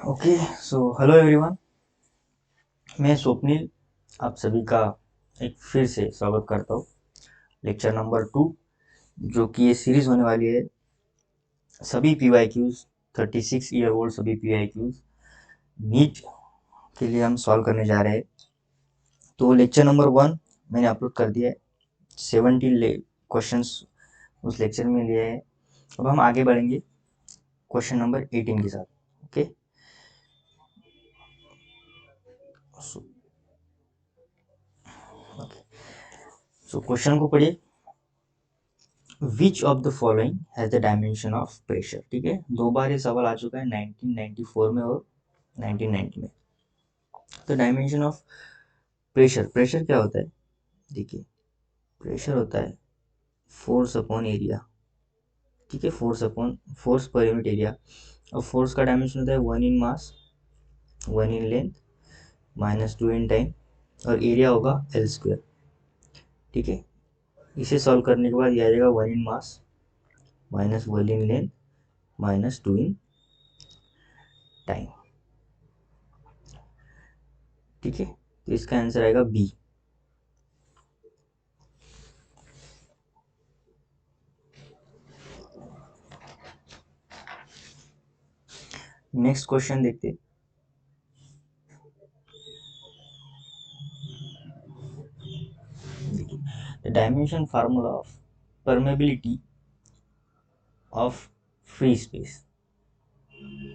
Okay so hello everyone, मैं स्वप्निल आप सभी का एक फिर से स्वागत करता हूँ लेक्चर नंबर 2, जो कि ये सीरीज होने वाली है सभी P Y Qs 36 year old सभी पी वाई क्यूज नीट के लिए हम सॉल्व करने जा रहे हैं। तो लेक्चर नंबर 1 मैंने अपलोड कर दिया है, 70 क्वेश्चंस उस लेक्चर में लिए हैं। अब हम आगे बढ़ेंगे क्वेश्चन नंबर 18 के साथ। Okay so okay so question को पढ़िए। Which of the following has the dimension of pressure. ठीक है, दो बार ये सवाल आ चुका है 1994 में और 1990 में। तो डायमेंशन ऑफ प्रेशर, प्रेशर क्या होता है? देखिए, प्रेशर होता है फोर्स अपॉन एरिया। ठीक है, फोर्स पर यूनिट एरिया। और फोर्स का डायमेंशन होता है 1 in mass, 1 in length, -2 in time, और एरिया होगा L²। ठीक है, इसे सॉल्व करने के बाद ये आ जाएगा 1 in mass -1 in length -2 in time. ठीक है, तो इसका आंसर आएगा बी। नेक्स्ट क्वेश्चन देखते। The dimension formula of permeability of free space,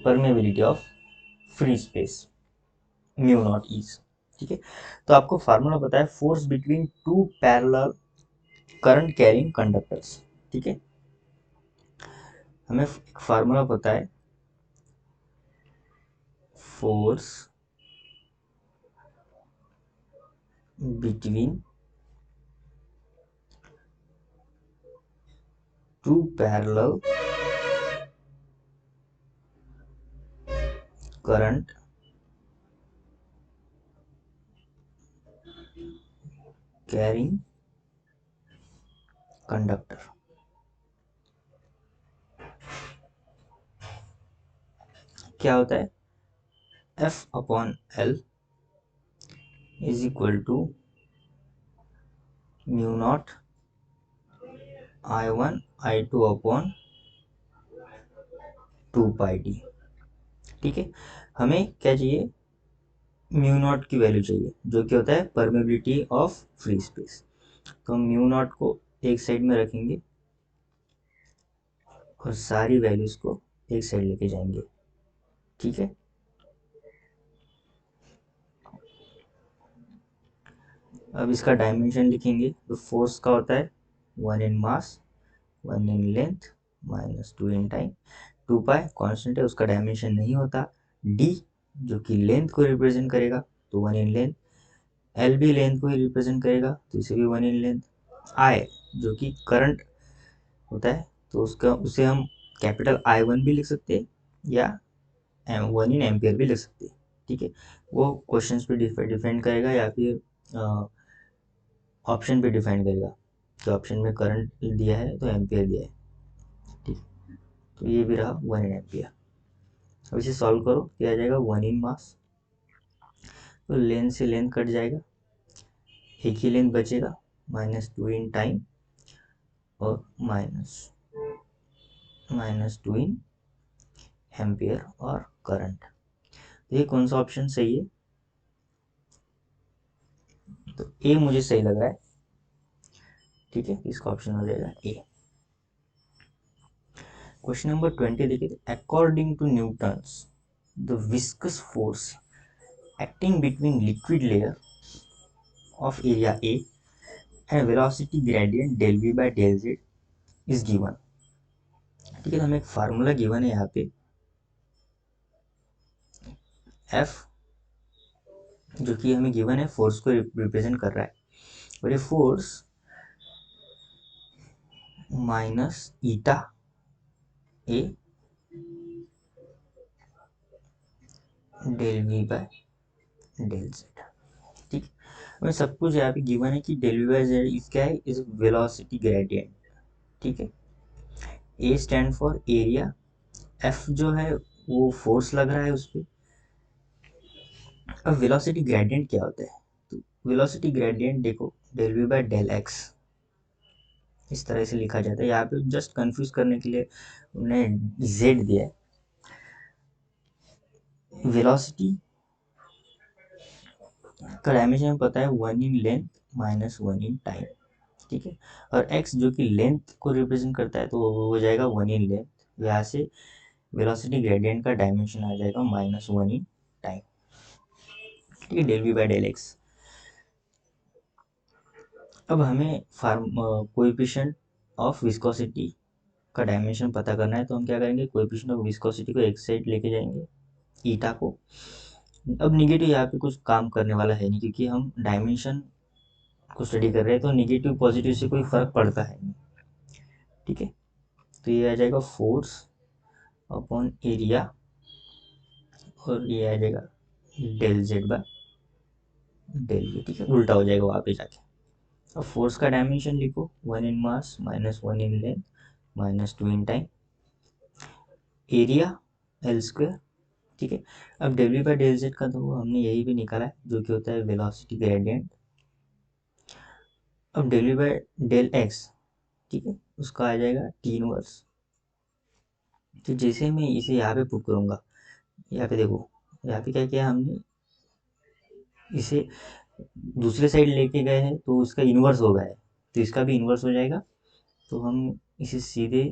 permeability of free space mu naught is. ठीक है, तो आपको फार्मूला पता है, force between two parallel current carrying conductors. ठीक है, हमें एक फार्मूला पता है, force between two parallel current carrying conductor. क्या होता है? F upon L is equal to mu naught I1 I2 upon 2πd। ठीक है, हमें क्या चाहिए? म्यू नॉट की वैल्यू चाहिए, जो कि होता है परमेबिलिटी ऑफ फ्री स्पेस। तो हम म्यू नॉट को एक साइड में रखेंगे और सारी वैल्यूज को एक साइड लेके जाएंगे। ठीक है, अब इसका डायमेंशन लिखेंगे। तो फोर्स का होता है 1 in mass 1 in length -2 in time. 2π constant है, उसका डायमेंशन नहीं होता। d जो कि लेंथ को रिप्रेजेंट करेगा, तो 1 इन लेंथ। L भी लेंथ को ही रिप्रेजेंट करेगा, तो इसे भी 1 इन लेंथ। I जो कि करंट होता है, तो उसका उसे हम कैपिटल I1 भी लिख सकते हैं या 1 इन एम्पियर भी लिख सकते हैं। ठीक है, वो क्वेश्चन पे डिपेंड करेगा या फिर ऑप्शन पे डिफाइन करेगा। तो ऑप्शन में करंट दिया है तो एम्पियर दिया है। ठीक, तो ये भी रहा 1 इन एम्पियर। अब इसे सॉल्व करो, क्या आ जाएगा? 1 इन मास, तो लेंथ से लेंथ कट जाएगा, एक ही लेंथ बचेगा, -2 इन टाइम और -2 इन एम्पियर और करंट। तो ये कौन सा ऑप्शन सही है? तो ए मुझे सही लग रहा है। ठीक है, इसका ऑप्शन हो जाएगा ए। क्वेश्चन नंबर 20 देखिए। According to Newton's the viscous force acting between liquid layer of area A and velocity gradient del V by del Z is given। ठीक है, तो हमें एक फार्मूला गिवन है यहाँ पे, F जो कि हमें गिवन है, फोर्स को रिप्रेजेंट कर रहा है। और ये force minus eta A del we by del z. ठीक, हमें सब कुछ यहाँ पे गिवन है कि डेल वी बाय जेड इस क्या है, इज वेलोसिटी ग्रेडियंट। ठीक है, ए स्टैंड फॉर एरिया, एफ जो है वो फोर्स लग रहा है उस पर, अब वेलोसिटी ग्रेडियंट क्या होता है? तो वेलोसिटी ग्रेडियंट देखो, del we by del x इस तरह से लिखा जाता है। यहाँ पे जस्ट कंफ्यूज करने के लिए उन्हें जेड दिया है। वेलोसिटी का डायमेंशन हमें पता है 1 in length minus 1 in time, ठीक है। और x जो कि लेंथ को रिप्रेजेंट करता है तो वो हो जाएगा 1 इन लेंथ। यहाँ से वेलोसिटी ग्रेडियंट का डायमेंशन आ जाएगा माइनस 1 इन टाइम, ठीक है, del we by del x. अब हमें कोएफिशिएंट ऑफ विस्कोसिटी का डायमेंशन पता करना है, तो हम क्या करेंगे, कोएफिशिएंट ऑफ विस्कोसिटी को एक साइड लेके जाएंगे, ईटा को। अब निगेटिव यहाँ पे कुछ काम करने वाला है नहीं, क्योंकि हम डायमेंशन को स्टडी कर रहे हैं, तो निगेटिव पॉजिटिव से कोई फर्क पड़ता है नहीं, ठीक है। तो ये आ जाएगा फोर्स अपॉन एरिया, और ये आ जाएगा del z by del v, ठीक है, उल्टा हो जाएगा वहाँ पे जाके। अब फोर्स का डायमेंशन लिखो, 1 in mass minus 1 in length minus 2 in time, area L square, ठीक है। अब del we by del Z का तो हमने यही भी निकाला है, जो कि होता है वेलोसिटी ग्रेडियंट। अब del we by del x, ठीक है, उसका आ जाएगा टी इनवर्स। तो जैसे मैं इसे यहाँ पे पुट करूँगा, यहाँ पे देखो, यहाँ पे क्या किया हमने, इसे दूसरे साइड लेके गए हैं तो उसका इन्वर्स हो गया है, तो इसका भी इन्वर्स हो जाएगा। तो हम इसे सीधे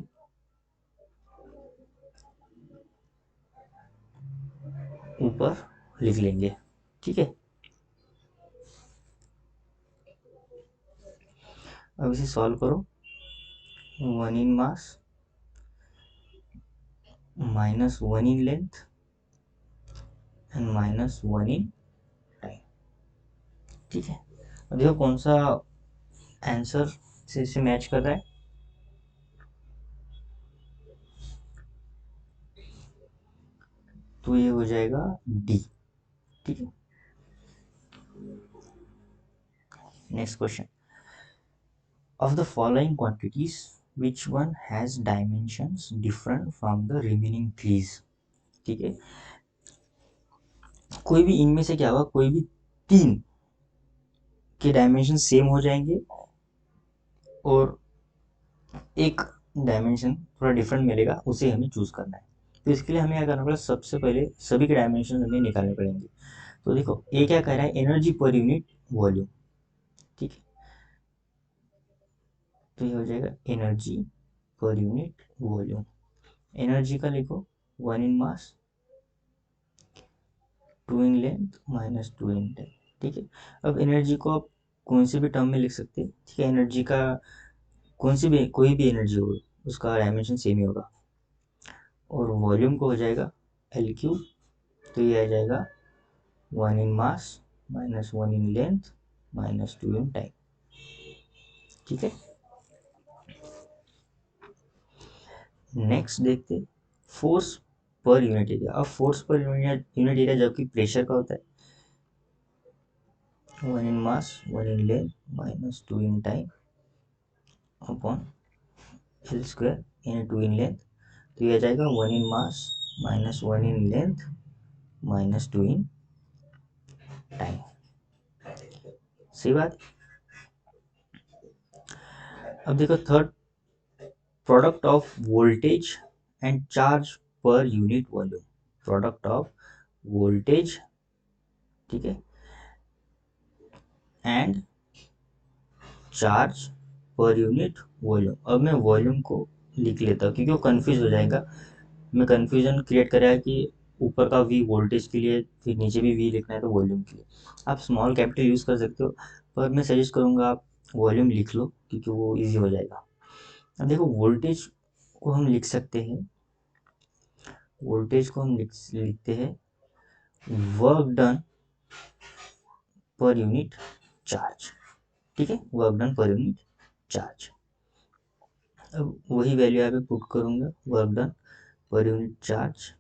ऊपर लिख लेंगे, ठीक है। अब इसे सॉल्व करो, 1 in mass minus 1 in length and minus 1 in time, ठीक है। अब देखो कौन सा आंसर से इसे मैच कर रहा है। तो ये हो जाएगा डी, ठीक है। Next question, of the following quantities which one has dimensions different from the remaining threes, ठीक है। कोई भी इनमें से क्या होगा, कोई भी तीन के डायमेंशन सेम हो जाएंगे और एक डायमेंशन थोड़ा डिफरेंट मिलेगा, उसे हमें चूज करना है। तो इसके लिए हमें क्या करना पड़ेगा, सबसे पहले सभी के डायमेंशन हमें निकालने पड़ेंगे। तो देखो ये क्या कह रहा है, एनर्जी पर यूनिट वॉल्यूम, ठीक है। तो ये हो जाएगा energy per unit volume. Energy का लिखो 1 in mass 2 in length minus 2 in time, ठीक है। अब एनर्जी को आप कौन से भी टर्म में लिख सकते हैं, ठीक है। एनर्जी का कौन सी भी कोई भी एनर्जी हो, उसका डायमेंशन सेम ही होगा। और वॉल्यूम को हो जाएगा एल क्यूब, तो ये आ जाएगा 1 in mass minus 1 in length minus 2 in time, ठीक है। नेक्स्ट देखते फोर्स पर यूनिट एरिया। अब फोर्स पर यूनिट एरिया जबकि प्रेशर का होता है, 1 in mass 1 in length minus 2 in time upon L square in 2 in length. तो ये आ जाएगा 1 in mass minus 1 in length minus 2 in time, सही बात। अब देखो third, product of voltage and charge per unit volume, product of voltage, ठीक है, and charge per unit volume. अब मैं वॉल्यूम को लिख लेता हूँ क्योंकि वो कंफ्यूज हो जाएगा। मैं कंफ्यूजन क्रिएट करा है कि ऊपर का वी वोल्टेज के लिए, फिर नीचे भी वी लिखना है तो वॉल्यूम के लिए। आप स्मॉल कैपिटल यूज़ कर सकते हो, पर मैं सजेस्ट करूँगा आप वॉल्यूम लिख लो क्योंकि वो इजी हो जाएगा। अब देखो वोल्टेज को हम लिख सकते हैं, वोल्टेज को हम लिखते हैं work done per unit charge, ठीक है, work done per unit charge. अब वही वैल्यू यहाँ पे पुट करूँगा, work done per unit charge,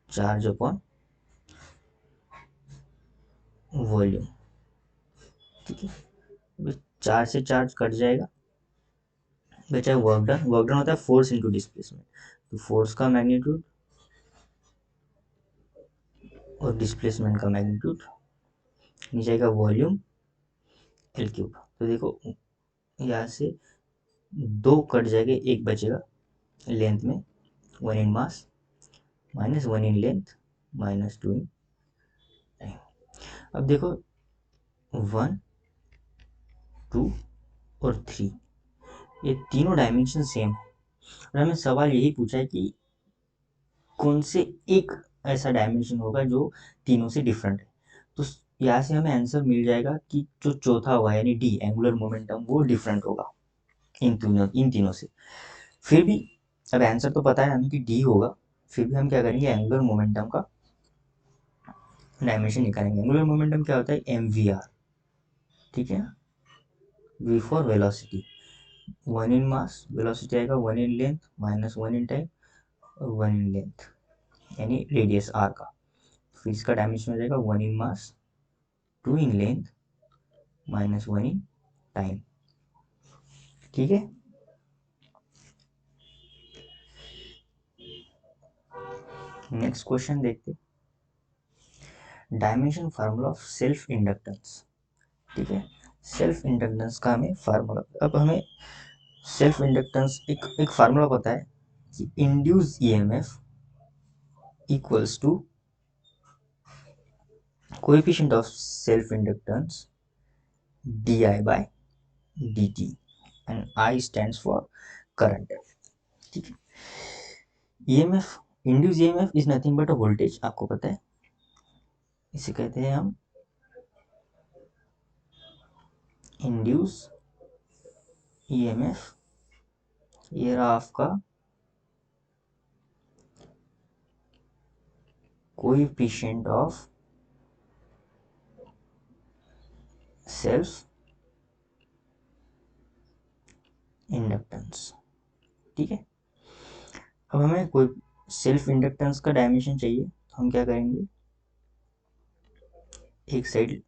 charge upon volume, ठीक है। चार्ज से चार्ज कट जाएगा, बचा है वर्क डन। वर्क डन होता है फोर्स इंटू डिस्प्लेसमेंट, तो फोर्स का मैग्नीट्यूड और डिस्प्लेसमेंट का मैग्नीट्यूड, नीचे आएगा वॉल्यूम एल क्यूब। तो देखो यहाँ से दो कट जाएंगे, एक बचेगा लेंथ में, 1 in mass minus 1 in length minus 2 in time. अब देखो 1 2 और 3 ये तीनों डायमेंशन सेम है, और हमें सवाल यही पूछा है कि कौन से एक ऐसा डायमेंशन होगा जो तीनों से डिफरेंट है। तो यहाँ से हमें आंसर मिल जाएगा कि जो चौथा होगा यानी डी एंगुलर मोमेंटम वो डिफरेंट होगा इन तीनों से। फिर भी अब आंसर तो पता है हमें कि डी होगा, फिर भी हम क्या करेंगे एंगुलर मोमेंटम का डायमेंशन निकालेंगे। एंगुलर मोमेंटम क्या होता है एम वी आर, ठीक है, V for velocity, 1 in mass, velocity आएगा 1 in length minus 1 in time और 1 इन लेंथ यानी रेडियस आर का। फिर इसका डायमेंशन हो जाएगा 1 in mass 2 in length minus 1 in time, ठीक है। नेक्स्ट क्वेश्चन देखते, dimension formula of self inductance, ठीक है। सेल्फ इंडक्टेंस का हमें फार्मूला, अब हमें सेल्फ इंडक्टेंस एक फार्मूला पता है कि induce EMF equals to coefficient of self inductance di by dt and I stands for current, ठीक है। EMF, induce EMF is nothing but a voltage, आपको पता है, इसे कहते हैं हम इंड्यूस ईएमएफ। ये रहा आपका कोएफिशिएंट ऑफ सेल्फ इंडक्टेंस, ठीक है। अब हमें कोई सेल्फ इंडक्टेंस का डायमेंशन चाहिए, तो हम क्या करेंगे, एक side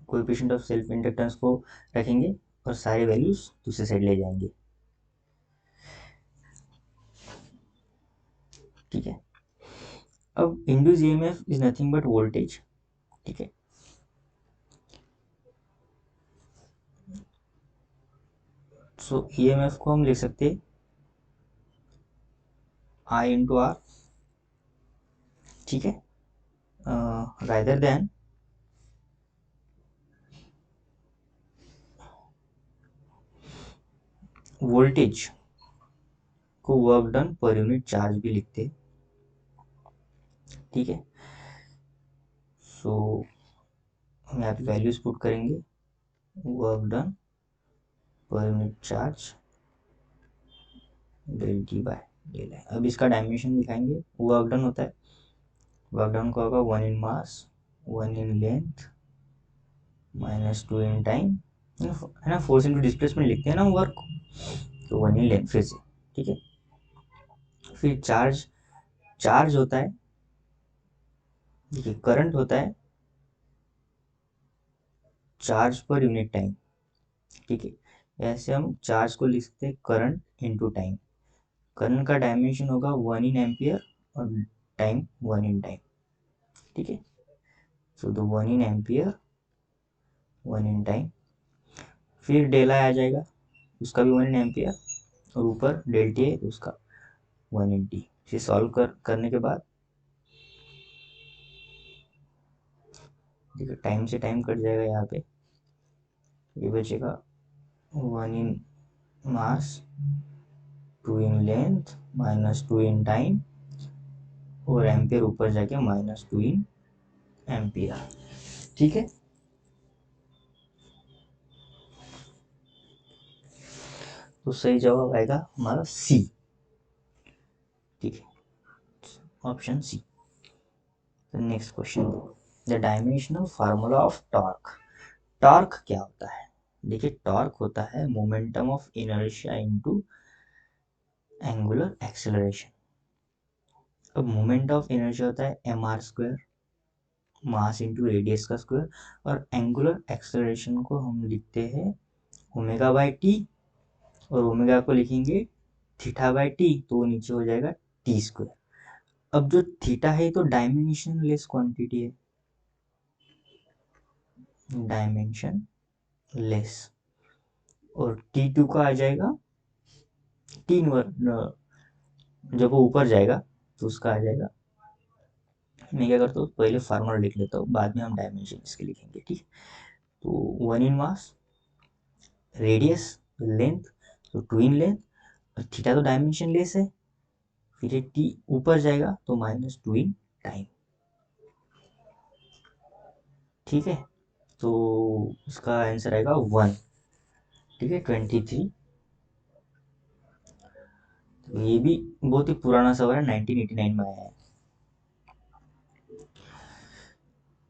coefficient of self inductance को रखेंगे और सारे वैल्यूज दूसरे साइड ले जाएंगे, ठीक है। अब induce EMF is nothing but voltage, ठीक है। सो ईएमएफ को हम लिख सकते हैं आई इंटू आर, ठीक है, रादर देन वोल्टेज को work done per unit charge भी लिखते हैं, ठीक है। सो हम यहाँ पे वैल्यूज पुट करेंगे, work done per unit charge del T by del है। अब इसका डायमेंशन दिखाएंगे, वर्क डन होता है, वर्क डन का होगा 1 in mass 1 in length minus 2 in time, है ना, फोर्स इंटू डिस्प्लेसमेंट लिखते हैं ना वर्क, तो 1 इन लेंथ फिर से, ठीक है। फिर चार्ज, चार्ज होता है, देखिए करंट होता है चार्ज पर यूनिट टाइम, ठीक है। ऐसे हम चार्ज को लिख सकते हैं करंट इंटू टाइम। करंट का डायमेंशन होगा 1 इन एम्पियर और टाइम 1 इन टाइम, ठीक है। सो तो 1 इन एम्पियर 1 इन टाइम, फिर डेल आई आ जाएगा, उसका भी 1 इन एम्पियर, और ऊपर डेल टी है तो उसका 1 इन टी। फिर सॉल्व करने के बाद देखिए टाइम से टाइम कट जाएगा, यहाँ पे ये बचेगा 1 in mass 2 in length minus 2 in time, और एम्पियर ऊपर जाके माइनस 2 इन एम्पियर, ठीक है। तो सही जवाब आएगा हमारा सी, ठीक है, option C. Next question, the dimensional formula of torque. Torque क्या होता है, देखिए टॉर्क होता है momentum of inertia into angular acceleration. अब मोमेंट ऑफ इनर्शिया होता है M R square, mass into radius का स्क्वायर, और एंगुलर एक्सेलरेशन को हम लिखते हैं ओमेगा बाई टी, और ओमेगा को लिखेंगे थीटा बाई टी, तो वो नीचे हो जाएगा टी स्क्वायर। अब जो थीटा है तो डायमेंशन लेस क्वांटिटी है, डायमेंशन लेस, और T2 का आ जाएगा तीन जब वो ऊपर जाएगा तो उसका आ जाएगा, मैं क्या करता हूँ पहले फार्मूला लिख लेता हूँ, बाद में हम डायमेंशन इसके लिखेंगे, ठीक। तो 1 इन मास, रेडियस, लेंथ, तो 2 इन लेंथ, और थीटा तो डायमेंशन लेस है, फिर ये टी ऊपर जाएगा तो -2 इन टाइम, ठीक है। तो इसका आंसर आएगा 1, ठीक है, 23। तो ये भी बहुत ही पुराना सवाल है, 1989 में आया है।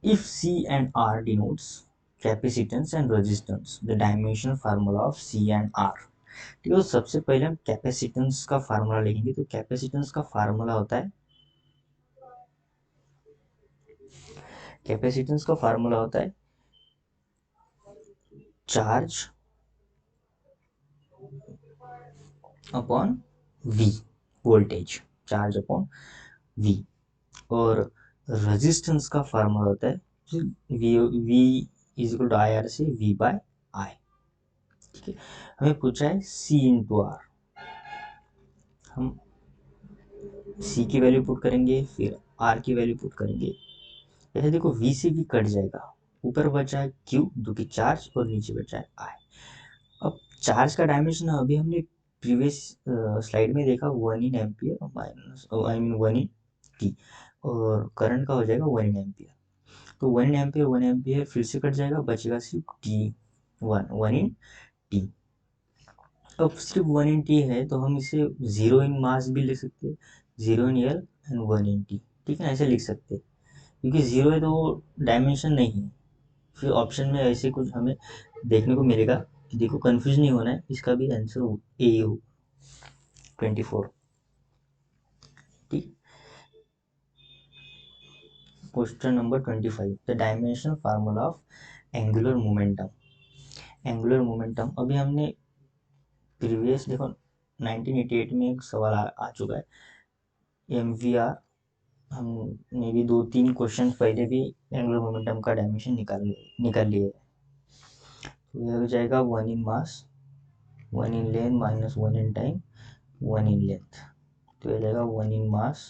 If C and R denotes capacitance and resistance, the dimensional formula of C and R। ठीक है, तो सबसे पहले हम कैपेसिटेंस का फार्मूला लिखेंगे। तो कैपेसिटेंस का फार्मूला होता है, कैपेसिटेंस का फार्मूला होता है charge upon V, voltage, charge upon V। और रेजिस्टेंस का फार्मूला होता है V is equal to IR से V बाय I, ठीक है। हमें पूछा है C इंटू R, हम C की वैल्यू पुट करेंगे, फिर R की वैल्यू पुट करेंगे। ऐसे देखो V से V कट जाएगा, ऊपर बचा है Q जो कि चार्ज, और नीचे बचा है I। अब चार्ज का डायमेंशन अभी हमने प्रीवियस स्लाइड में देखा 1 इन ampere minus, I mean 1 in T, और करंट का हो जाएगा 1 इन एम्पियर। तो 1 इन एम्पियर 1 एम्पियर फिर से कट जाएगा, बचेगा सिर्फ टी 1 इन टी। अब सिर्फ 1 इन टी है तो हम इसे 0 इन मास भी लिख सकते हैं, 0 in L and 1 in T, ठीक है, ऐसे लिख सकते हैं। क्योंकि 0 है तो डायमेंशन नहीं है, फिर ऑप्शन में ऐसे कुछ हमें देखने को मिलेगा। देखो कंफ्यूज नहीं होना है, इसका भी आंसर ए हो 24, ठीक। Question number 25, the dimension formula of angular momentum. Angular momentum अभी हमने प्रीवियस देखो 1988 में एक सवाल आ चुका है MVR, हमने भी 2-3 क्वेश्चन पहले भी एंगुलर मोमेंटम का डायमेंशन निकाल लिए। तो यह हो जाएगा 1 in mass, 1 in length minus 1 in time, 1 in length. तो यह जाएगा 1 in mass,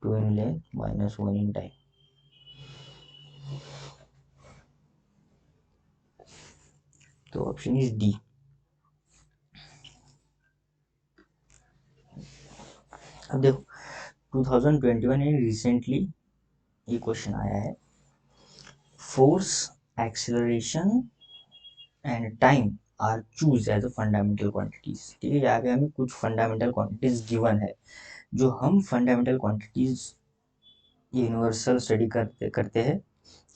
2 in length minus 1 in time. तो ऑप्शन इज डी। अब देखो 2021 में रिसेंटली ये क्वेश्चन आया है, force, acceleration and time are choose as a fundamental quantities, ठीक है। यहाँ पे हमें कुछ फंडामेंटल क्वांटिटीज गिवन है, जो हम फंडामेंटल क्वांटिटीज यूनिवर्सल स्टडी करते करते हैं।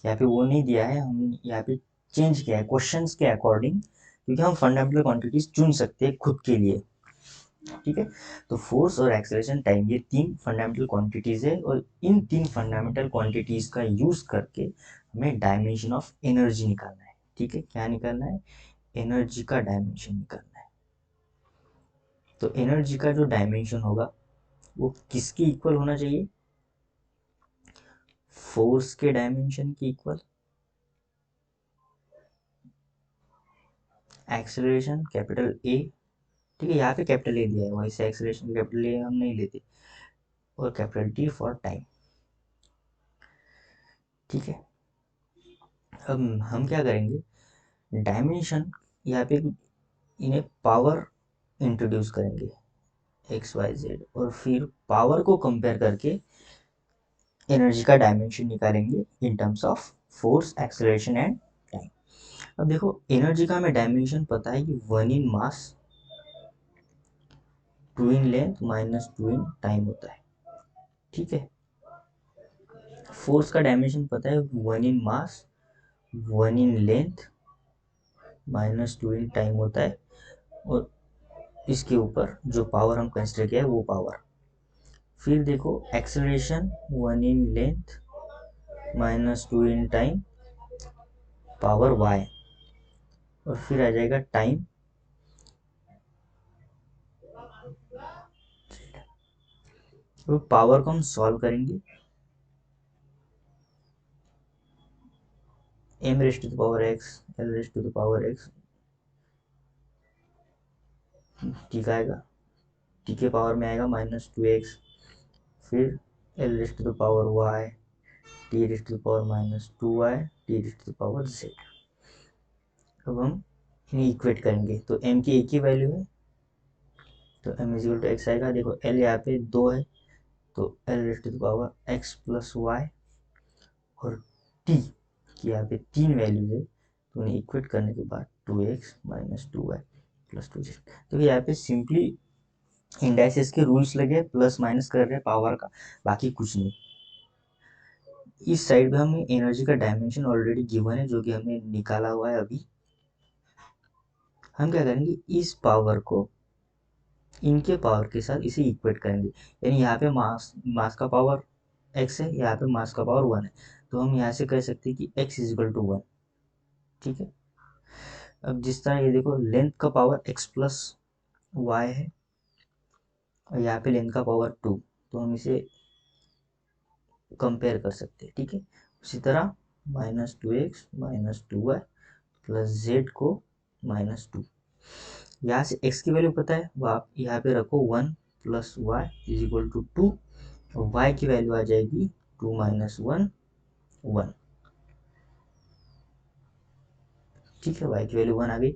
यहाँ पे वो नहीं दिया है, हम यहाँ पे चेंज किया है क्वेश्चंस के अकॉर्डिंग, क्योंकि हम फंडामेंटल क्वांटिटीज चुन सकते हैं खुद के लिए, ठीक है। तो फोर्स और एक्सेलरेशन टाइम ये 3 फंडामेंटल क्वांटिटीज है, और इन 3 फंडामेंटल क्वांटिटीज का यूज करके हमें डायमेंशन ऑफ एनर्जी निकालना है, ठीक है। क्या निकालना है? एनर्जी का डायमेंशन निकालना है। तो एनर्जी का जो डायमेंशन होगा वो किसके इक्वल होना चाहिए? फोर्स के डायमेंशन के इक्वल, एक्सेलरेशन कैपिटल ए, ठीक है, यहाँ पे कैपिटल ए दिया है, वैसे एक्सेलरेशन कैपिटल ए हम नहीं लेते, और कैपिटल टी फॉर टाइम, ठीक है। अब हम क्या करेंगे, डायमेंशन यहाँ पे इन्हें पावर इंट्रोड्यूस करेंगे XYZ, और फिर पावर को कंपेयर करके एनर्जी का डायमेंशन निकालेंगे इन terms of force, acceleration and time. अब देखो एनर्जी का हमें डायमेंशन पता है कि 1 in mass, 2 in length minus 2 in time होता है, ठीक है। फोर्स का डायमेंशन पता है 1 in mass, 1 in length minus 2 in time होता है, और इसके ऊपर जो पावर हम कंसिडर किया है वो पावर। फिर देखो acceleration 1 in length minus 2 in time power y, और फिर आ जाएगा टाइम, तो पावर को हम सॉल्व करेंगे, m raise to the power x, l raise to the power x, ठीक आएगा, t के पावर में आएगा -2x, फिर l raise to the power y, t raise to the power -2y, t raise to the power z। अब हम इन्हें equate करेंगे तो m की एक ही वैल्यू है, तो m इज टू एक्स आएगा। देखो l यहाँ पे 2 है, तो l raise to the power x plus Y, और t की यहाँ पे 3 वैल्यूज है, तो उन्हें इक्वेट करने के बाद 2x minus 2y plus 2z। तो यहाँ पे सिंपली इंडाइसेस के रूल्स लगे, प्लस माइनस कर रहे हैं पावर का, बाकी कुछ नहीं। इस साइड में हमें एनर्जी का डायमेंशन ऑलरेडी गिवन है, जो कि हमने निकाला हुआ है अभी। हम क्या करेंगे, इस पावर को इनके पावर के साथ इसे इक्वेट करेंगे, यानी यहाँ पे मास का पावर x है, यहाँ पे मास का पावर 1 है, तो हम यहाँ से कह सकते हैं कि x इज इक्वल टू 1। ठीक है, अब जिस तरह ये देखो लेंथ का पावर x प्लस वाई है, और यहाँ पे लेंथ का पावर 2, तो हम इसे कंपेयर कर सकते हैं। ठीक है, उसी तरह -2x minus 2y plus z को -2, यहाँ से x की वैल्यू पता है, वो आप यहाँ पे रखो 1 plus Y is equal to 2, और y की वैल्यू आ जाएगी 2 माइनस 1 1। ठीक है, y की वैल्यू 1 आ गई।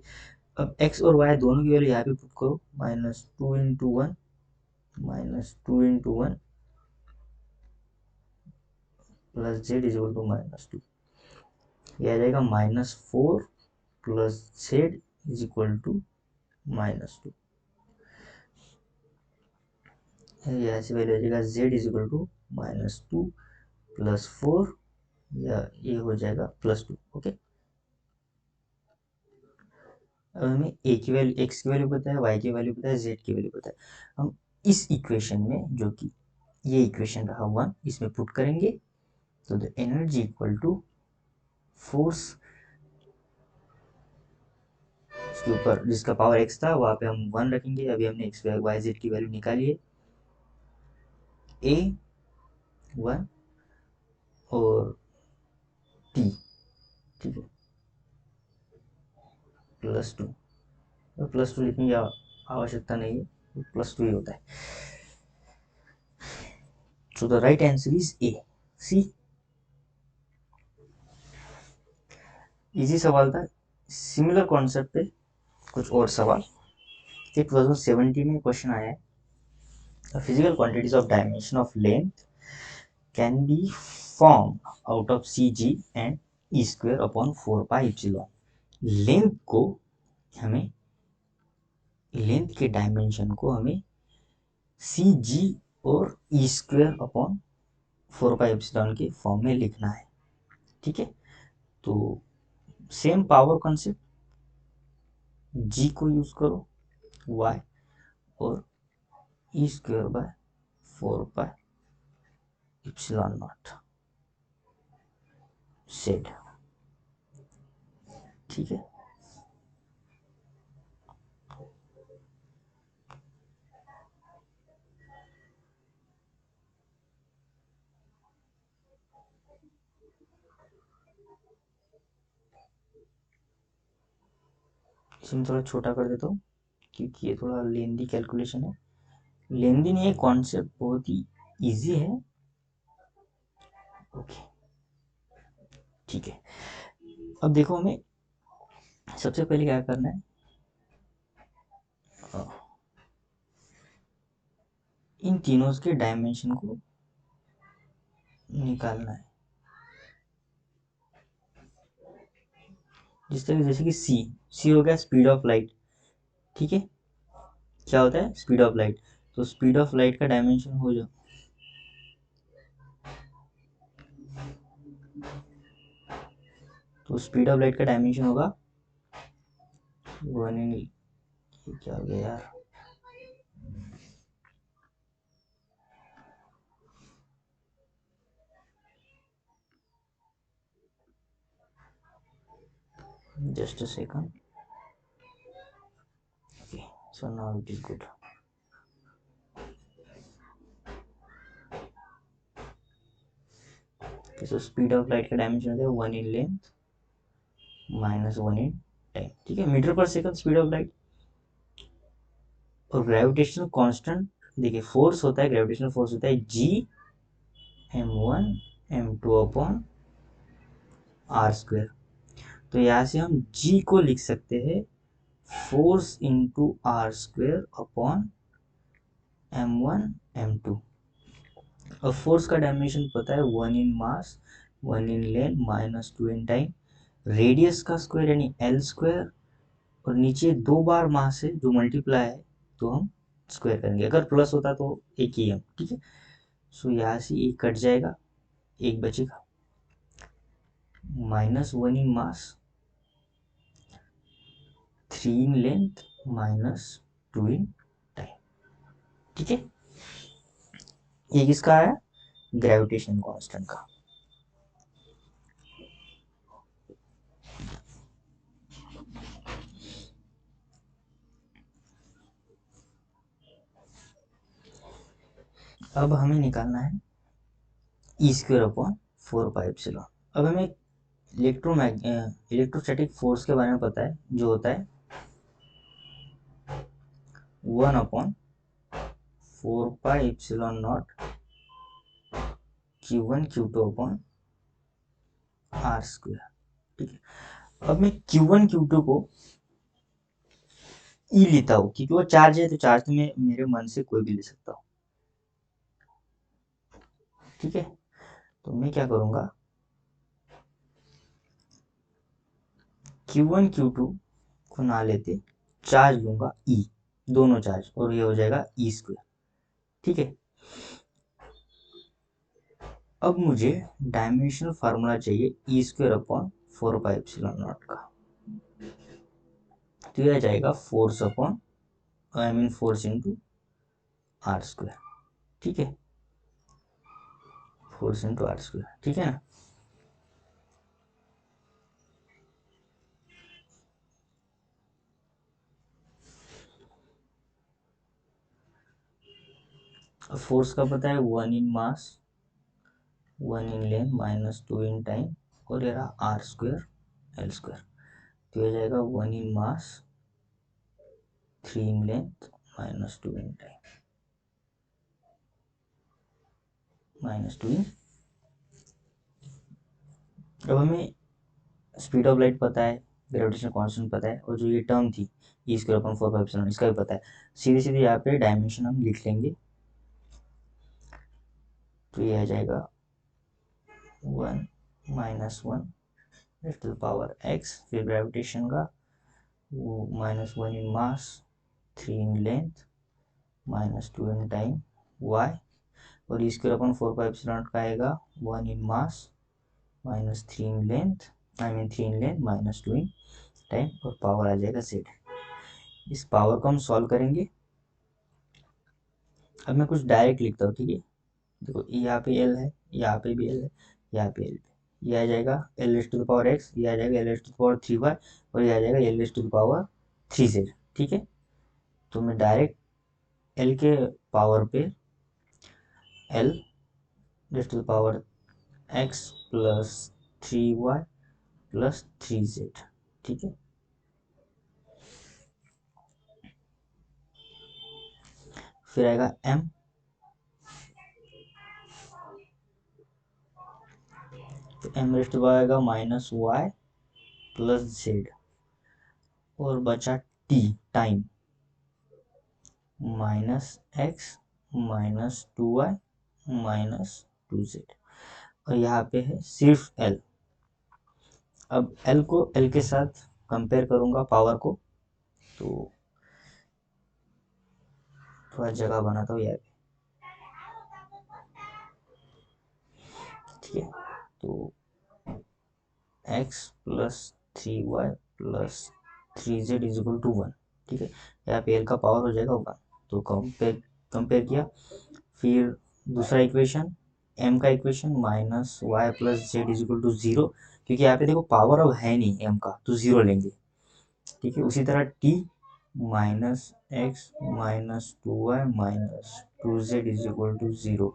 अब x और y दोनों की वैल्यू यहाँ पे पुट करो, -2 into 1 -2 into 1 plus z is equal to -2, ये आ जाएगा -4 plus z is equal to -2। यहाँ से वैल्यू आ जाएगा z is equal to -2 plus 4, या ये हो जाएगा +2। ओके, अब हमें a की वैल्यू, x की वैल्यू पता है, y की वैल्यू पता है, z की वैल्यू पता है। हम इस इक्वेशन में, जो कि ये इक्वेशन रहा 1, इसमें पुट करेंगे, तो the energy equal to force, इसके ऊपर जिसका पावर x था वहाँ पे हम 1 रखेंगे। अभी हमने x y z की वैल्यू निकाली है, a 1 और t, ठीक है, +2, +2 लिखने की आवश्यकता नहीं है, +2 ही होता है। So the right answer is A, C. Easy सवाल था। सिमिलर कॉन्सेप्ट पे कुछ और सवाल, 2017 में क्वेश्चन आया है, physical quantities of dimension of length can be form out of C G and E square upon 4 pi epsilon. Length को हमें, लेंथ के डायमेंशन को हमें सी जी और E square upon 4 pi epsilon के फॉर्म में लिखना है। ठीक है, तो सेम पावर कॉन्सेप्ट, जी को यूज करो, वाई और E square by 4 pi epsilon naught सेड। ठीक है, इसमें थोड़ा छोटा कर देता हूँ, क्योंकि ये थोड़ा लेंदी कैलकुलेशन है। लेंदी नहीं है, कॉन्सेप्ट बहुत ही इजी है। ओके, ठीक है, अब देखो हमें सबसे पहले क्या करना है, इन तीनों के डायमेंशन को निकालना है। जिस तरह, जैसे कि सी हो गया स्पीड ऑफ लाइट। ठीक है, क्या होता है स्पीड ऑफ लाइट, तो स्पीड ऑफ लाइट का डायमेंशन हो जाए, तो स्पीड ऑफ लाइट का डायमेंशन होगा 1 इन, ये क्या हो गया यार, just a second. Okay, so now it is good. So speed of light का डायमेंशन होता है 1 in length minus 1 in time, ठीक है, मीटर पर सेकंड स्पीड ऑफ लाइट। और ग्रेविटेशनल कांस्टेंट, देखिए फोर्स होता है, ग्रेविटेशनल फोर्स होता है जी m1 m2 upon R square. तो यहाँ से हम g को लिख सकते हैं force into R square upon m1 m2। और फोर्स का डायमेंशन पता है 1 in mass 1 in length minus 2 in time, radius का स्क्वायर यानी एल स्क्वायर, और नीचे 2 बार मास है जो मल्टीप्लाई है तो हम स्क्वायर करेंगे, अगर प्लस होता तो एक ही हम, ठीक है। सो यहाँ से एक कट जाएगा, एक बचेगा, minus 1 in mass 3 in length minus 2 in time, ठीक है। ये किसका है, ग्रेविटेशन कांस्टेंट का। अब हमें निकालना है ई स्क्वायर अपॉन 4 पाई एप्सिलॉन। अब हमें इलेक्ट्रोस्टैटिक फोर्स के बारे में पता है, जो होता है 1/4 pi epsilon naught Q1 Q2 upon R square, ठीक है। अब मैं Q1 Q2 को ई लेता हूँ क्योंकि वो चार्ज है, तो चार्ज तो मैं मेरे मन से कोई भी ले सकता हूँ, ठीक है। तो मैं क्या करूँगा, Q1 Q2 को ना लेते चार्ज लूंगा ई, दोनों चार्ज, और ये हो जाएगा ई स्क्वायर, ठीक है। अब मुझे डायमेंशनल फार्मूला चाहिए E square upon 4 pi epsilon naught का। तो यह जाएगा force upon force into R square, ठीक है, फोर्स इंटू आर स्क्वायर, ठीक है ना। अब फोर्स का पता है 1 in mass 1 in length minus 2 in time, और ये रहा आर स्क्वायर एल स्क्वायर। तो यह जाएगा 1 in mass 3 in length minus 2 in time minus 2 इन। अब हमें स्पीड ऑफ लाइट पता है, ग्रेविटेशनल कांस्टेंट पता है, और जो ये टर्म थी ई स्क्वायर अपॉन 4 पाई एप्सिलॉन, इसका भी पता है। सीधे सीधे यहाँ पे डायमेंशन हम लिख लेंगे, तो ये आ जाएगा 1 minus 1 to the power x, फिर ग्रेविटेशन का वो minus 1 in mass 3 in length minus 2 in time Y, और E square upon 4 pi epsilon का आएगा 1 in mass minus 3 in length 3 in length minus 2 in time, और पावर आ जाएगा Z. इस पावर को हम सॉल्व करेंगे। अब मैं कुछ डायरेक्ट लिखता हूँ, ठीक है। देखो यहाँ पे एल है, यहाँ पे भी एल है, यहाँ पे एल पे, ये आ जाएगा L S to the power X, ये आ जाएगा L S to the power 3 Y, और ये आ जाएगा L S to the power 3 Z, ठीक है। तो मैं डायरेक्ट एल के पावर पे L S to the power X plus 3 Y plus 3 Z, ठीक है। फिर आएगा एम, तो एम रेस्ट आएगा माइनस वाई प्लस जेड, और बचा T time minus X minus 2 Y minus 2 Z, और यहाँ पे है सिर्फ एल। अब एल को एल के साथ कंपेयर करूंगा पावर को, तो थोड़ा जगह बनाता हूँ यहाँ पे, ठीक है। तो X plus 3 Y plus 3 Z is equal to 1, ठीक है। यहाँ पे एल का पावर हो जाएगा 1, तो कंपेयर कंपेयर किया। फिर दूसरा इक्वेशन एम का equation minus Y plus Z is equal to 0, क्योंकि यहाँ पे देखो पावर अब है नहीं एम का, तो 0 लेंगे, ठीक है। उसी तरह T minus X minus 2 Y minus 2 Z is equal to 0,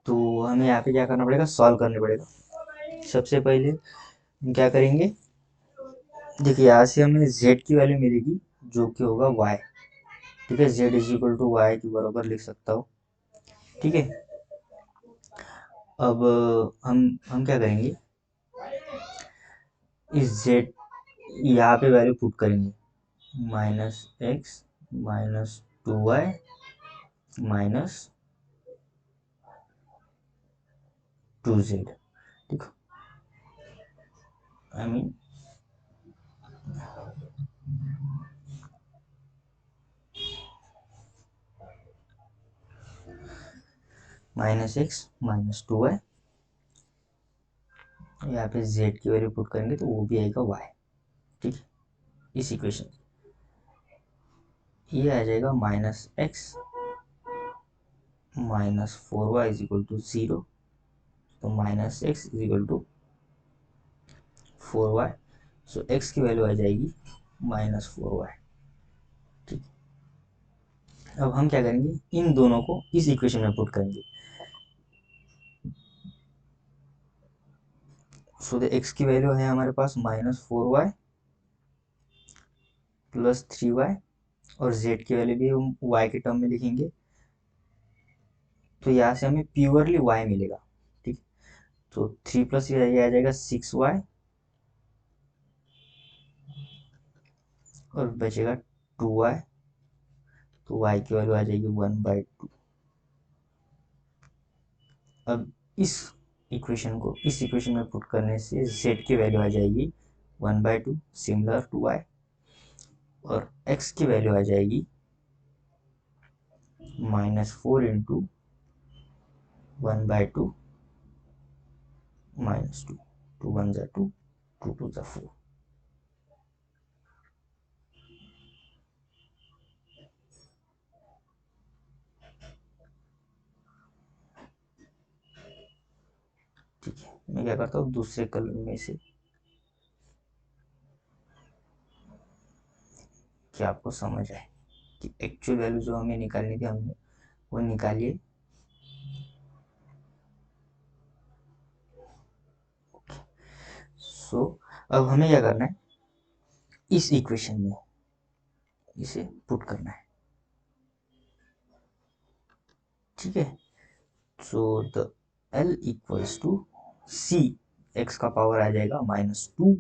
तो हमें यहाँ पे क्या करना पड़ेगा, सॉल्व करना पड़ेगा। सबसे पहले हम क्या करेंगे, देखिए यहाँ से हमें z की वैल्यू मिलेगी जो कि होगा y। ठीक है, z is equal to Y के बराबर लिख सकता हूँ। ठीक है, अब हम क्या करेंगे, इस z यहाँ पे वैल्यू पुट करेंगे, -x -2y -2z। ठीक, आई मीन -x -2y, यहाँ पे z की वैल्यू पुट करेंगे तो वो भी आएगा y। ठीक, इस इक्वेशन ये आ जाएगा -x -4y is equal to 0। तो -x is equal to 4y। So x की वैल्यू आ जाएगी -4y। ठीक, अब हम क्या करेंगे, इन दोनों को इस इक्वेशन में पुट करेंगे। सो द x की वैल्यू है हमारे पास -4y प्लस 3y, और z की वैल्यू भी हम y के टर्म में लिखेंगे, तो यहाँ से हमें प्योरली y मिलेगा। ठीक, तो 3 प्लस ये आ जाएगा 6y, और बचेगा 2y, तो y की वैल्यू आ जाएगी 1/2। अब इस इक्वेशन में पुट करने से z की वैल्यू आ जाएगी 1/2 सिमिलर टू y, और x की वैल्यू आ जाएगी -4 इंटू 1/2 -2, 2 1 जा 2, 2 2 जा 4। ठीक है, मैं क्या करता हूँ दूसरे कलर में से, कि आपको समझ आए कि एक्चुअल वैल्यू जो हमें निकालनी थी हमने वो निकालिए। सो अब हमें क्या करना है, इस इक्वेशन में इसे पुट करना है। ठीक है, so the L equals to C, x का पावर आ जाएगा -2,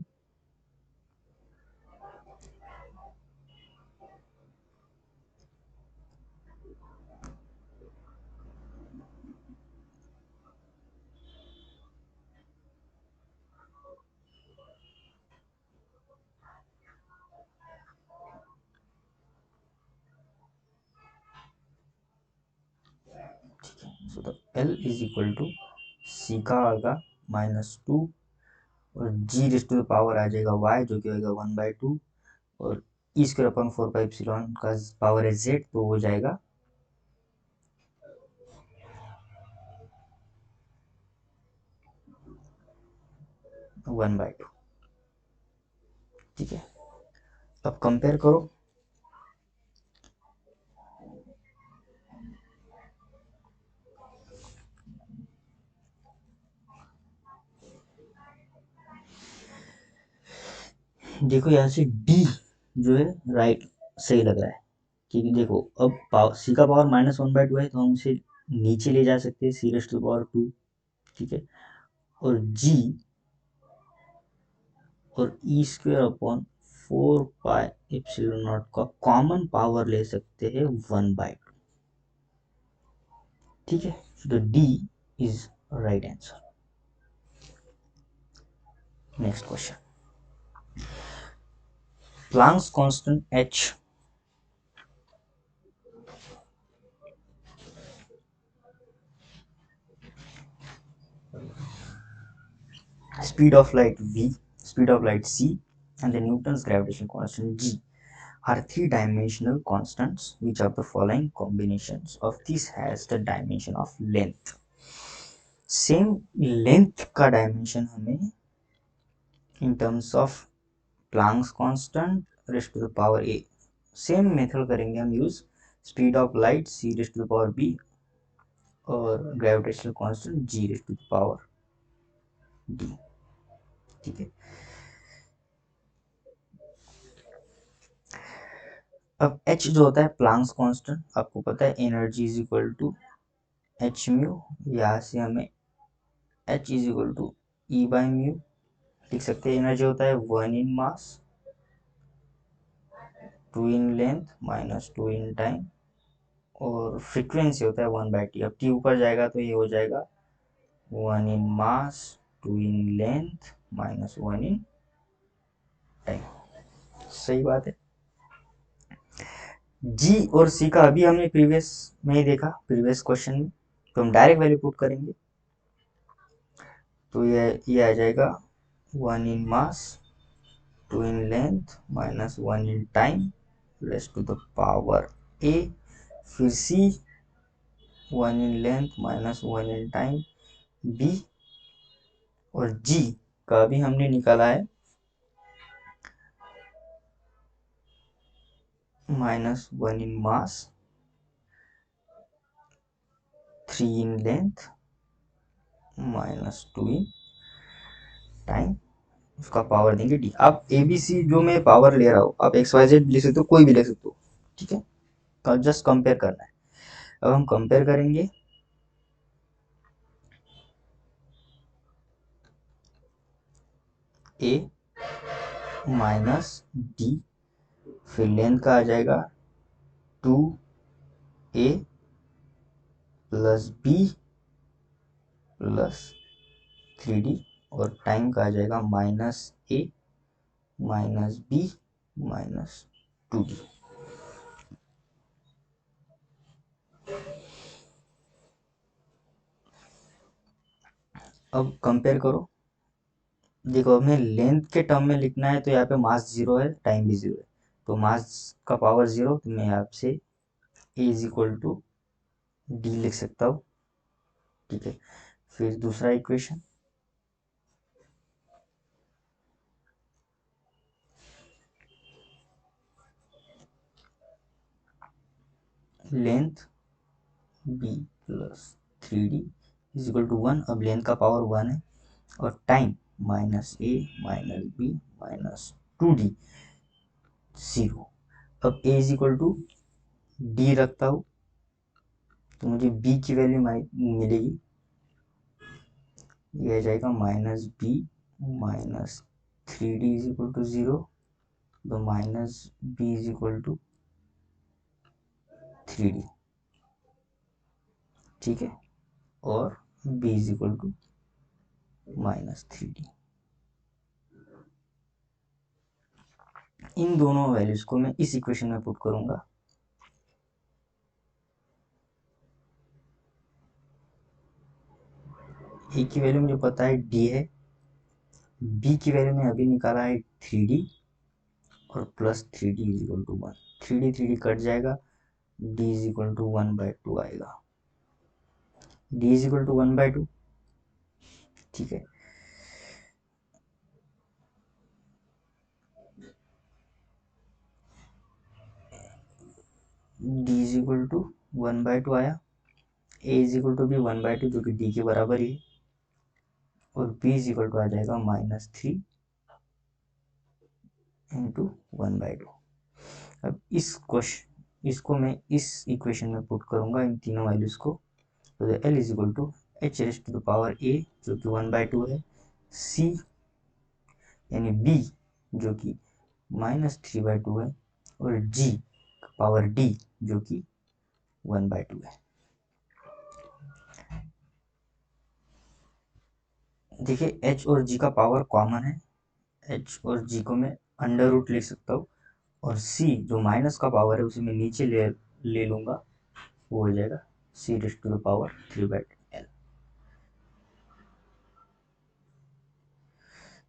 so the L is equal to C का आएगा -2, और g raise to the power आ जाएगा y जो कि होगा 1/2, और e² का पावर है z, तो हो जाएगा 1/2। ठीक है, अब कंपेयर करो, देखो यहाँ से D जो है राइट सही लग रहा है, क्योंकि देखो अब C का पावर -1/2 है, तो हम उसे नीचे ले जा सकते हैं C²2। ठीक है, और G और e²/4πε0 का कॉमन पावर ले सकते हैं 1/2। ठीक है, तो D is right answer. Next question, Planck's constant h speed of light v, speed of light c, and the Newton's gravitation constant g are three-dimensional constants. Which of the following combinations of these has the dimension of length? Same length का dimension हमें in terms of Planck's constant raise to the power a, same method करेंगे हम use, speed of light c raise to the power b और gravitational constant G raise to the power D. ठीक है, अब H जो होता है Planck's constant, आपको पता है energy is equal to H mu, यहाँ से हमें H is equal to E by mu लिख सकते हैं। एनर्जी होता है 1 in mass, 2 in length minus 2 in time, और फ्रीक्वेंसी होता है 1/t। अब टी ऊपर जाएगा तो ये हो जाएगा 1 in mass, 2 in length minus 1 in time. सही बात है। जी और सी का अभी हमने प्रीवियस में ही देखा, प्रीवियस क्वेश्चन में, तो हम डायरेक्ट वैल्यू पुट करेंगे। तो ये आ जाएगा 1 in mass, 2 in length minus 1 in time raise to the power A. फिर C 1 in length minus 1 in time B, और जी का भी हमने निकाला है minus 1 in mass, 3 in length minus 2 in time, उसका पावर देंगे डी। आप ए बी सी जो मैं पावर ले रहा हूँ, आप एक्स वाई जेड लिख सकते हो, कोई भी लिख सकते हो। ठीक है, जस्ट कंपेयर करना है। अब हम कंपेयर करेंगे ए माइनस डी, फिर लेंथ का आ जाएगा 2a plus B plus 3d, और टाइम का आ जाएगा minus A minus B minus 2d। अब कंपेयर करो, देखो हमें लेंथ के टर्म में लिखना है, तो यहाँ पे मास 0 है, टाइम भी 0 है, तो मास का पावर 0, तो मैं यहाँ से A is equal to D लिख सकता हूँ। ठीक है, फिर दूसरा equation, length B plus 3d is equal to 1। अब लेंथ का पावर 1 है, और time minus A minus B minus 2d 0। अब A is equal to D रखता हूँ, तो मुझे बी की वैल्यू मिलेगी, ये आ जाएगा minus B minus 3d is equal to 0, तो minus B is equal to 3d। ठीक है, और b is equal to minus 3d। इन दोनों वैल्यूज को मैं इस इक्वेशन में पुट करूंगा। ए की वैल्यू मुझे पता है डी है, बी की वैल्यू में अभी निकाला है 3d, और plus 3d is equal to 1। 3d cut जाएगा, d इज इक्वल टू 1/2 आएगा, d इज इक्वल टू 1/2। ठीक है, d इज इक्वल टू 1/2 आया, a इज इक्वल टू भी 1/2 जो कि d के बराबर ही है, और b इज इक्वल टू आ जाएगा -3 इंटू 1/2। अब इसको मैं इस इक्वेशन में पुट करूंगा, इन तीनों वैल्यूज को। तो l is equal to H raise to the power a जो कि 1/2 है, c यानी b जो कि -3/2 है, और g पावर d जो कि 1/2 है। देखिए h और g का पावर कॉमन है, h और g को मैं अंडर रूट लिख सकता हूँ, और c जो माइनस का पावर है उसे मैं नीचे ले लूंगा, वो हो जाएगा c raise to the power 3/l।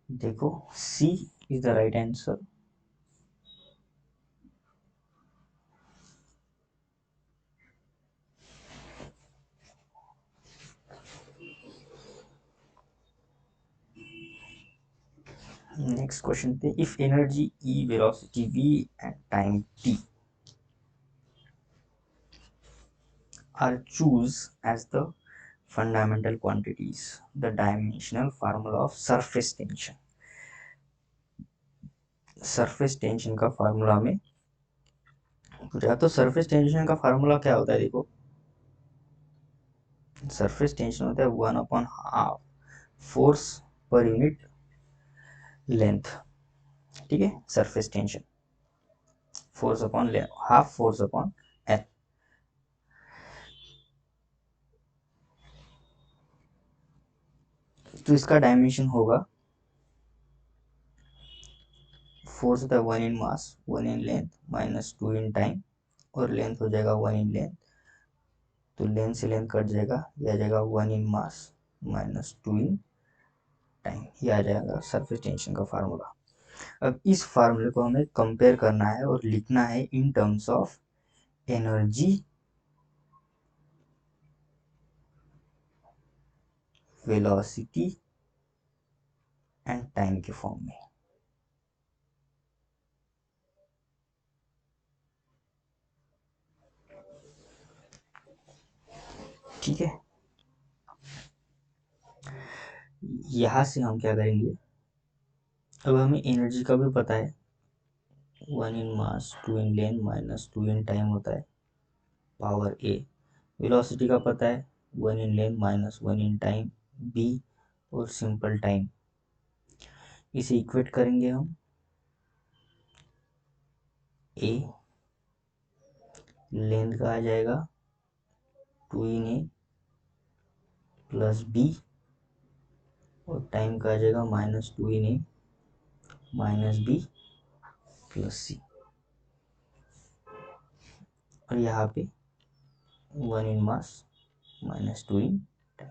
देखो c is the right answer. Next question पे, if energy E, velocity v and time t are choose as the fundamental quantities. The dimensional formula of surface tension. Surface tension का formula में पूछा, तो surface tension का formula क्या होता है? देखो, सरफेस टेंशन होता है 1/2 फोर्स पर यूनिट लेंथ। ठीक है, surface tension force upon half force upon L. तो इसका डायमेंशन होगा, फोर्स होता है 1 in mass 1 in length minus 2 in time, और लेंथ हो जाएगा 1 इन लेंथ, तो लेंथ से लेंथ कट जाएगा, यह आ जाएगा 1 in mass minus 2 in time. ये आ जाएगा सरफेस टेंशन का फार्मूला। अब इस फार्मूले को हमें कंपेयर करना है और लिखना है इन terms of energy, velocity and time के फॉर्म में। ठीक है, यहां से हम क्या करेंगे, अब हमें एनर्जी का भी पता है, 1 in mass 2 in length minus 2 in time होता है पावर ए। वेलोसिटी का पता है 1 in length minus 1 in time B, और सिंपल टाइम। इसे इक्वेट करेंगे हम, ए लेंथ का आ जाएगा 2 इन ए प्लस बी, और टाइम का आ जाएगा minus 2 in A minus B plus C, और यहाँ पे 1 in mass minus 2 in time.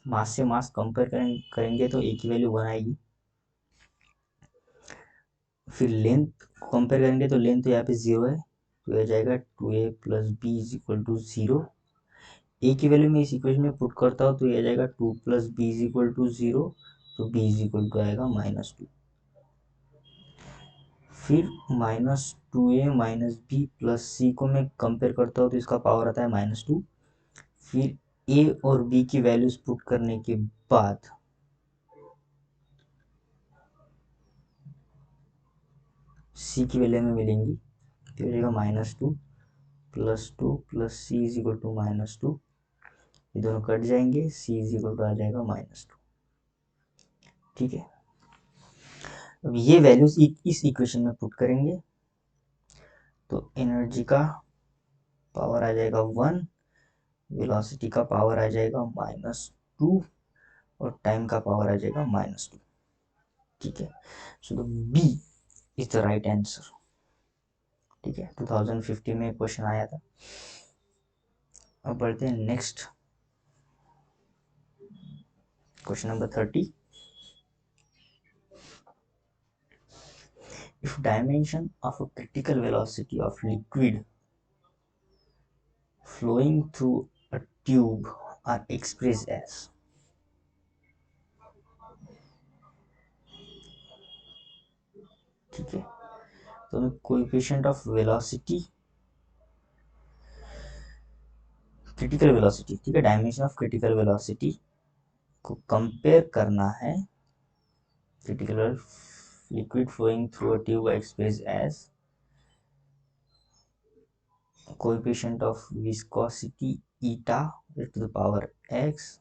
मास से मास कंपेयर करेंगे तो ए की वैल्यू 1 आएगी। फिर लेंथ कंपेयर करेंगे तो लेंथ तो यहाँ पे 0 है, तो यह जाएगा 2a plus B is equal to 0। A की वैल्यू में इस इक्वेशन में पुट करता हूँ तो यह जाएगा 2 plus B is equal to 0, तो बी इज इक्वल टू आएगा -2। फिर -2a माइनस बी प्लस सी को मैं कंपेयर करता हूँ तो इसका पावर आता है -2। फिर ए और बी की वैल्यूज पुट करने के बाद सी की वैल्यू में मिलेंगी, तो जाएगा -2 plus C is equal to -2, ये दोनों कट जाएंगे, सी इज इक्वल टू आ जाएगा -2। ठीक है, अब ये वैल्यूज इस इक्वेशन में पुट करेंगे तो एनर्जी का पावर आ जाएगा 1, वेलोसिटी का पावर आ जाएगा -2, और टाइम का पावर आ जाएगा -2। ठीक है, so the B is the right answer. ठीक है, 2015 में क्वेश्चन आया था। अब बढ़ते हैं next, question number 30। If dimension of a critical velocity of liquid flowing through a tube are expressed as, ठीक है, तो हमें coefficient of velocity, critical velocity, ठीक है, डायमेंशन ऑफ क्रिटिकल वेलोसिटी को कंपेयर करना है। Critical liquid flowing through a tube express as coefficient of viscosity eta to the power x,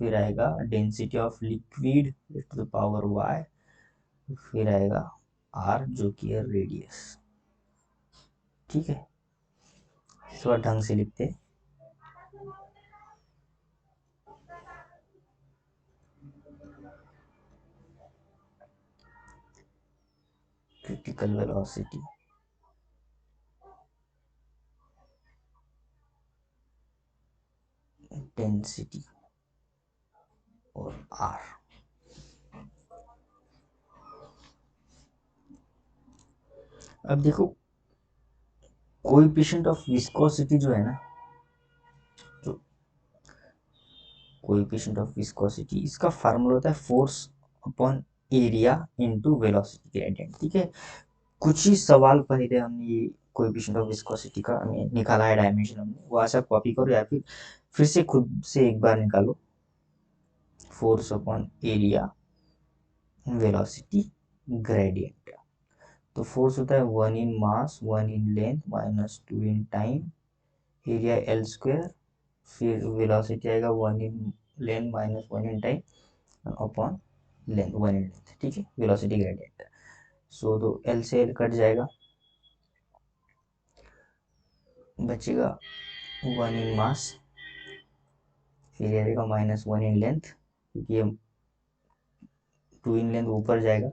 फिर आएगा density of liquid to the power y, फिर आएगा are जो कि है रेडियस। ठीक है, थोड़ा ढंग से लिखते हैं। क्रिटिकल वेलोसिटी, डेंसिटी और आर। अब देखो, कोएफिशिएंट ऑफ विस्कोसिटी जो है ना, जो कोएफिशिएंट ऑफ विस्कोसिटी, इसका फार्मूला होता है force upon area into velocity gradient. ठीक है, कुछ ही सवाल पहले हमने ये कोएफिशिएंट ऑफ विस्कोसिटी का हमें निकाला है डायमेंशन हमने, वहाँ से कॉपी करो या फिर से खुद से एक बार निकालो। Force upon area velocity gradient. तो फोर्स होता है 1 in mass 1 in length minus 2 in time, area L square, फिर वेलोसिटी आएगा 1 in length minus 1 in time upon length 1 in length, ठीक है, वेलोसिटी ग्रेडियंट। सो तो एल से एल कट जाएगा, बचेगा 1 इन मास, फिर ये आएगा माइनस 1 इन लेंथ, क्योंकि ये 2 इन लेंथ ऊपर जाएगा,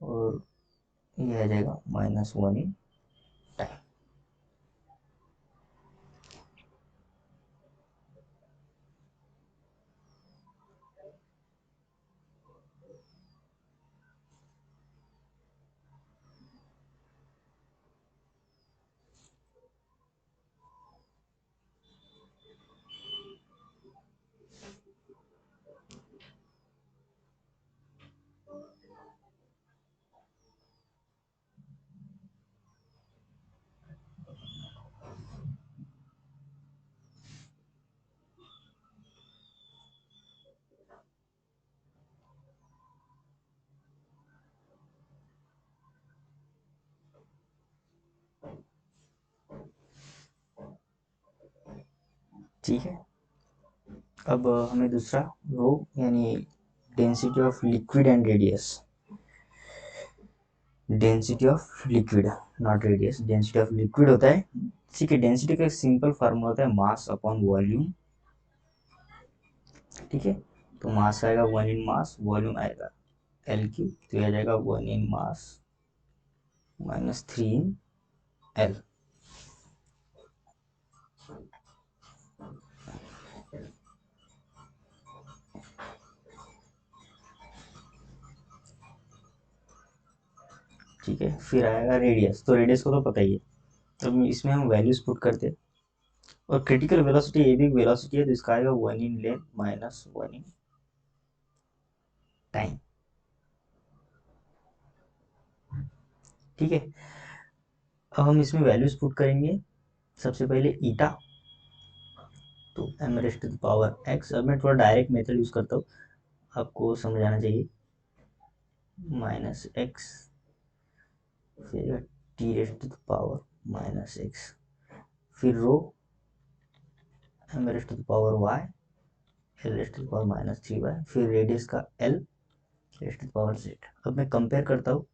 और ये आ जाएगा माइनस 1 इन टाइम। ठीक है, अब हमें दूसरा रो यानी density of liquid and radius, density of liquid not radius, density of liquid होता है, ठीक है। डेंसिटी का एक सिंपल फार्मूला होता है मास अपॉन वॉल्यूम, ठीक है। तो मास आएगा 1 इन मास, वॉल्यूम आएगा एल क्यू, तो यह आ जाएगा 1 in mass minus 3 in L. ठीक है, फिर आएगा रेडियस, तो रेडियस को तो पता ही है, तो इसमें हम वैल्यूज पुट करते हैं, और क्रिटिकल वेलोसिटी ये भी वेलोसिटी है, तो इसका आएगा 1 in length minus 1 in time, ठीक है। अब हम इसमें वैल्यूज पुट करेंगे, सबसे पहले ईटा, तो am rest to the power x. अब मैं थोड़ा डायरेक्ट मेथड यूज करता हूँ, आपको समझ आना चाहिए, माइनस एक्स, फिर T raise to the power minus X, फिर rho M rest to the power Y, L raise to the power minus 3 Y, फिर रेडियस का L raise to the power Z. अब मैं कंपेयर करता हूँ,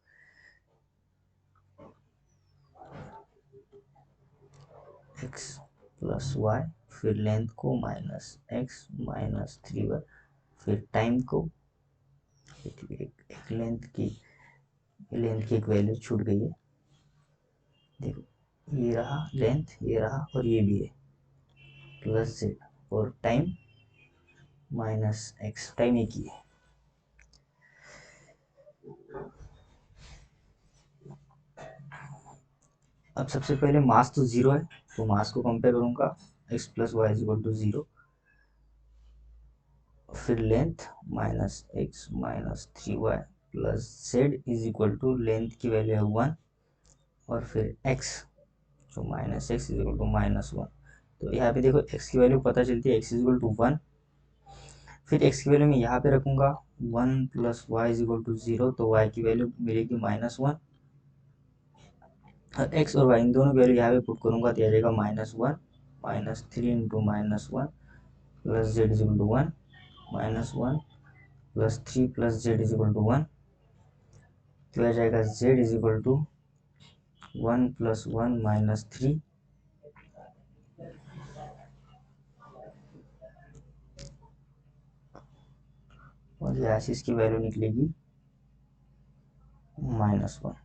X plus Y, फिर length को minus X minus 3 Y, फिर टाइम को एक लेंथ की एक वैल्यू छूट गई है, देखो ये रहा लेंथ, ये रहा, और ये भी है प्लस जेड, और टाइम माइनस एक्स, टाइम एक ही है। अब सबसे पहले मास तो जीरो है, तो मास को कंपेयर करूंगा, X plus Y is equal to zero, फिर length minus X minus 3 Y plus Z is equal to length की वैल्यू है 1, और फिर एक्स, तो minus X is equal to minus 1। तो यहाँ पे देखो एक्स की वैल्यू पता चलती है, एक्स इज इक्वल टू 1, फिर एक्स की वैल्यू मैं यहाँ पे रखूंगा 1 plus Y is equal to 0, तो वाई की वैल्यू मिलेगी -1, और एक्स और वाई इन दोनों की वैल्यू यहाँ पे पुट करूंगा, तो आ जाएगा -1 -3 into -1 plus Z is equal to 1, -1 plus 3 plus Z is equal to 1, तो आ जाएगा z is equal to 1 plus 1 minus 3, और यहाँ से इसकी वैल्यू निकलेगी -1।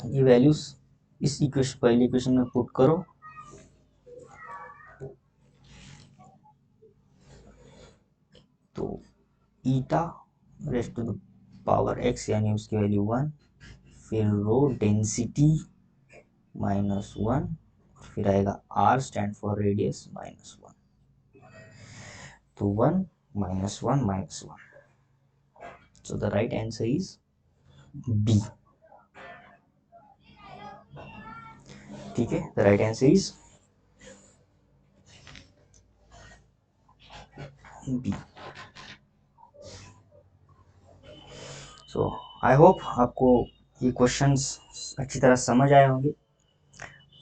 ये वैल्यूज इस इक्वेशन, पहली इक्वेशन में पुट करो, तो eta raise to the power X यानी उसकी वैल्यू 1, फिर रो डेंसिटी -1, फिर आएगा आर स्टैंड फॉर रेडियस -1, तो 1 -1 -1, So the right answer is B. ठीक है, the right answer is B. So I hope आपको ये क्वेश्चंस अच्छी तरह समझ आए होंगे।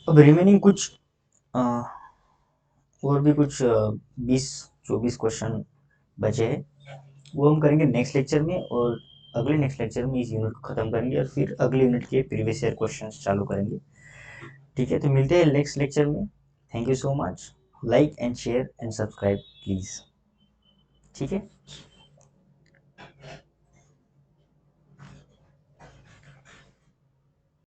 अब रिमेनिंग कुछ और भी कुछ 20-24 क्वेश्चन बचे हैं, वो हम करेंगे नेक्स्ट लेक्चर में, और अगले नेक्स्ट लेक्चर में इस यूनिट को ख़त्म करेंगे और फिर अगले यूनिट के प्रीवियस ईयर क्वेश्चंस चालू करेंगे। ठीक है, तो मिलते हैं नेक्स्ट लेक्चर में। Thank you so much. Like and share and subscribe please. ठीक है।